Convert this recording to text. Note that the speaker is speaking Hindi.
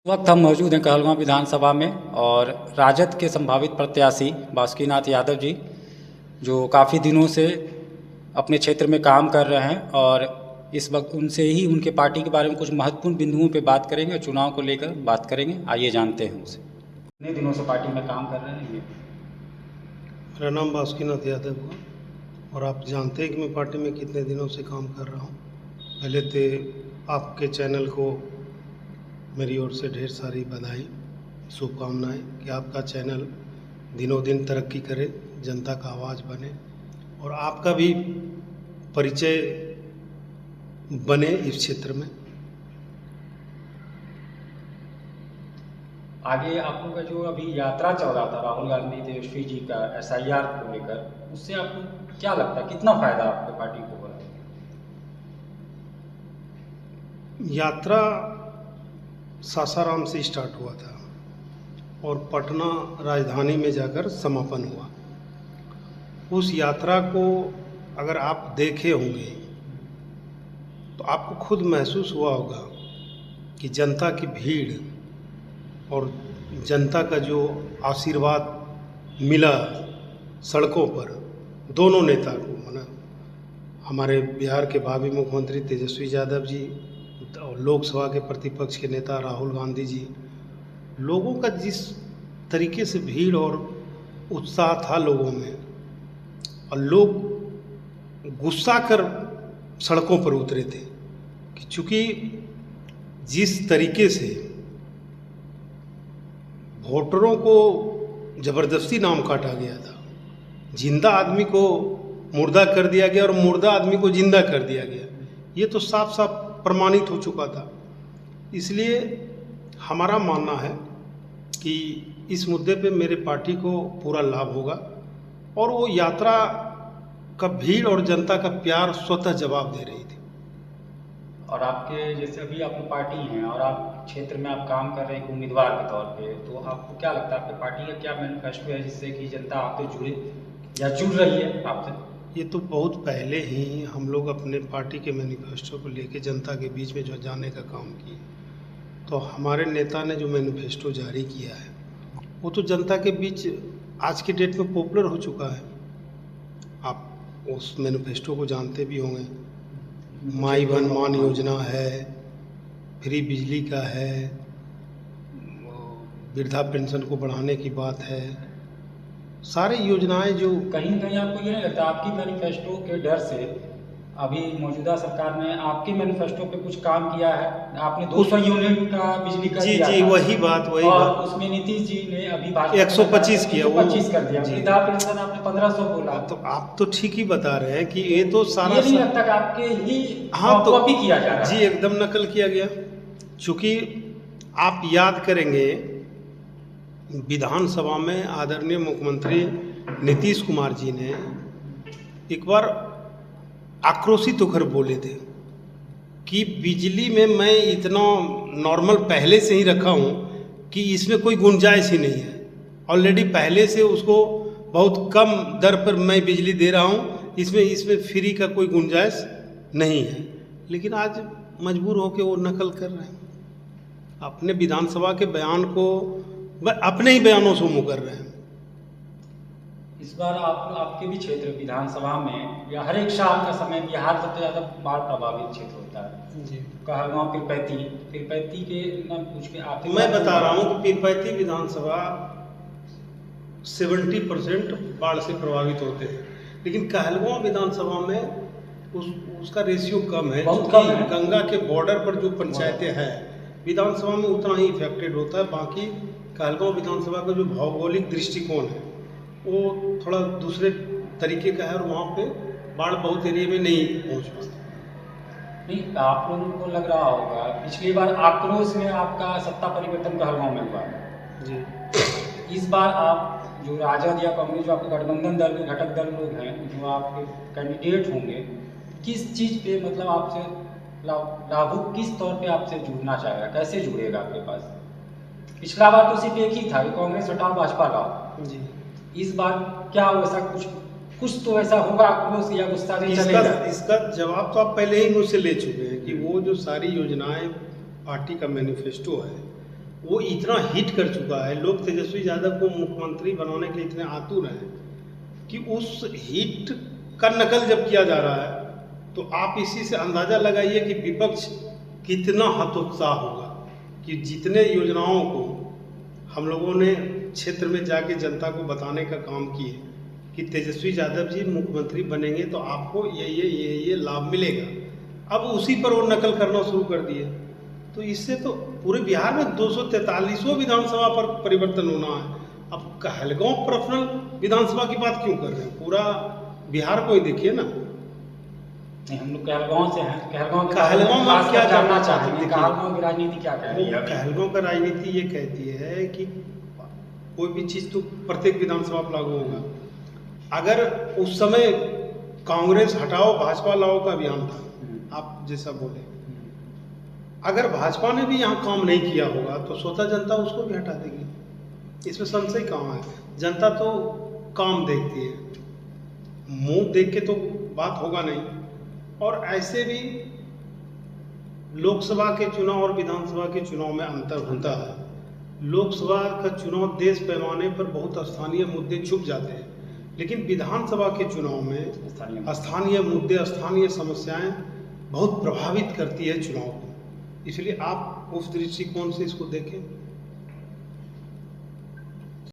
वक्त हम मौजूद हैं कहलगांव विधानसभा में और राजद के संभावित प्रत्याशी बासुकीनाथ यादव जी जो काफ़ी दिनों से अपने क्षेत्र में काम कर रहे हैं और इस वक्त उनसे ही उनके पार्टी के बारे में कुछ महत्वपूर्ण बिंदुओं पे बात करेंगे और चुनाव को लेकर बात करेंगे। आइए जानते हैं उनसे। कितने दिनों से पार्टी में काम कर रहे हैं ये? मेरा नाम बासुकीनाथ यादव हुआ और आप जानते हैं कि मैं पार्टी में कितने दिनों से काम कर रहा हूँ। पहले तो आपके चैनल को मेरी ओर से ढेर सारी बधाई, शुभकामनाएं कि आपका चैनल दिनों दिन तरक्की करे, जनता का आवाज़ बने और आपका भी परिचय बने इस क्षेत्र में। आगे आप लोग का जो अभी यात्रा चल रहा था राहुल गांधी तेजस्वी जी का SIR को लेकर, उससे आपको क्या लगता है कितना फायदा आपके पार्टी को हो रहा है? यात्रा सासाराम से स्टार्ट हुआ था और पटना राजधानी में जाकर समापन हुआ। उस यात्रा को अगर आप देखे होंगे तो आपको खुद महसूस हुआ होगा कि जनता की भीड़ और जनता का जो आशीर्वाद मिला सड़कों पर दोनों नेता को, माना हमारे बिहार के भावी मुख्यमंत्री तेजस्वी यादव जी और लोकसभा के प्रतिपक्ष के नेता राहुल गांधी जी, लोगों का जिस तरीके से भीड़ और उत्साह था लोगों में और लोग गुस्सा कर सड़कों पर उतरे थे कि चूँकि जिस तरीके से वोटरों को ज़बरदस्ती नाम काटा गया था, जिंदा आदमी को मुर्दा कर दिया गया और मुर्दा आदमी को जिंदा कर दिया गया, ये तो साफ साफ प्रमाणित हो चुका था। इसलिए हमारा मानना है कि इस मुद्दे पे मेरे पार्टी को पूरा लाभ होगा और वो यात्रा का भीड़ और जनता का प्यार स्वतः जवाब दे रही थी। और आपके जैसे अभी आपकी पार्टी हैं और आप क्षेत्र में आप काम कर रहे हैं एक उम्मीदवार के तौर पे, तो आपको क्या लगता है आपकी पार्टी का क्या मैनिफेस्टो है जिससे कि जनता आपसे जुड़े या जुड़ रही है आपसे? ये तो बहुत पहले ही हम लोग अपने पार्टी के मैनिफेस्टो को लेके जनता के बीच में जो जाने का काम किए, तो हमारे नेता ने जो मैनिफेस्टो जारी किया है वो तो जनता के बीच आज के डेट में पॉपुलर हो चुका है। आप उस मैनिफेस्टो को जानते भी होंगे। माई वन मान योजना है, फ्री बिजली का है, वृद्धा पेंशन को बढ़ाने की बात है, सारी योजनाएं जो कहीं न कहीं आपको ये नहीं लगता आपकी मैनिफेस्टो के डर से अभी मौजूदा सरकार ने आपके मैनिफेस्टो पे कुछ काम किया है? आपने 200 यूनिट का बिजली का दिया जी था वही बात और उसमें नीतीश जी ने अभी 125 किया, वो 125 कर दिया। वृद्धा पेंशन आपने 1500 बोला। तो आप तो ठीक ही बता रहे हैं कि ये तो सारा ये नहीं लगता कि आपके ही हाँ तो कॉपी किया जा रहा है? जी एकदम नकल किया गया। चूँकि आप याद करेंगे विधानसभा में आदरणीय मुख्यमंत्री नीतीश कुमार जी ने एक बार आक्रोशित होकर बोले थे कि बिजली में मैं इतना नॉर्मल पहले से ही रखा हूँ कि इसमें कोई गुंजाइश ही नहीं है। ऑलरेडी पहले से उसको बहुत कम दर पर मैं बिजली दे रहा हूँ, इसमें फ्री का कोई गुंजाइश नहीं है। लेकिन आज मजबूर होकर वो नकल कर रहे हैं, अपने विधानसभा के बयान को अपने ही बयानों से मुँह कर रहे हैं। इस बार आपके भी क्षेत्र विधानसभा में या हर एक साल का समय बिहार सबसे ज़्यादा बाढ़ प्रभावित क्षेत्र होता है जी। कहलगांव पीरपैती के न पूछ के आप मैं बता रहा हूँ कि पीरपैती विधानसभा 70% बाढ़ से प्रभावित होते हैं, लेकिन कहलगांव विधानसभा में उसका रेशियो कम है, बहुत कम है। गंगा के बॉर्डर पर जो पंचायतें हैं विधानसभा में उतना ही इफेक्टेड होता है। बाकी कहलगांव विधानसभा का जो भौगोलिक दृष्टिकोण है वो थोड़ा दूसरे तरीके का है और वहाँ पे बाढ़ बहुत एरिया में नहीं पहुँच पाती। नहीं, आप लोगों को लग रहा होगा पिछली बार आक्रोश में आपका सत्ता परिवर्तन कहलगांव में हुआ जी। इस बार आप जो राजद या कांग्रेस जो आपके गठबंधन दल के घटक दल लोग हैं जो आपके कैंडिडेट होंगे, किस चीज़ पे मतलब आपसे लाभुक किस तौर पे आपसे जुड़ना चाहेगा, कैसे जुड़ेगा आपके पास? पिछला बार तो सिर्फ एक ही था कि कांग्रेस हटाओ भाजपा लाओ जी। इस बार क्या वैसा कुछ तो ऐसा होगा आक्रोश या गुस्सा नहीं चलेगा? इसका जवाब तो आप पहले ही मुझसे ले चुके हैं कि वो जो सारी योजनाएं पार्टी का मैनिफेस्टो है वो इतना हिट कर चुका है, लोग तेजस्वी यादव को मुख्यमंत्री बनाने के लिए इतने आतुर हैं कि उस हिट का नकल जब किया जा रहा है तो आप इसी से अंदाज़ा लगाइए कि विपक्ष कितना हतोत्साह होगा कि जितने योजनाओं को हम लोगों ने क्षेत्र में जाके जनता को बताने का काम किए कि तेजस्वी यादव जी मुख्यमंत्री बनेंगे तो आपको ये लाभ मिलेगा, अब उसी पर वो नकल करना शुरू कर दिए। तो इससे तो पूरे बिहार में 243वां विधानसभा पर परिवर्तन होना है। अब कहलगांव पर्सनल विधानसभा की बात क्यों कर रहे हैं, पूरा बिहार को ही देखिए ना। नहीं, हम लोग कहलगांव से हैं। कहलगांव में आप क्या जानना चाहते हैं? कहलगांव की राजनीति क्या कह रही है? कहलगांव का राजनीति ये कहती है कि कोई भी चीज़ तो प्रत्येक विधानसभा पर लागू होगा। अगर उस समय कांग्रेस हटाओ भाजपा लाओ का अभियान था, आप जैसा बोले, अगर भाजपा ने भी यहाँ काम नहीं किया होगा तो स्वतः जनता उसको भी हटा देगी। इसमें संशय कहाँ है? जनता तो काम देखती है, मुंह देख के तो बात होगा नहीं। और ऐसे भी लोकसभा के चुनाव और विधानसभा के चुनाव में अंतर होता है। लोकसभा का चुनाव देश पैमाने पर बहुत स्थानीय मुद्दे छुप जाते हैं, लेकिन विधानसभा के चुनाव में स्थानीय मुद्दे, स्थानीय समस्याएं बहुत प्रभावित करती है चुनाव को। इसलिए आप उस दृष्टिकोण से इसको देखें।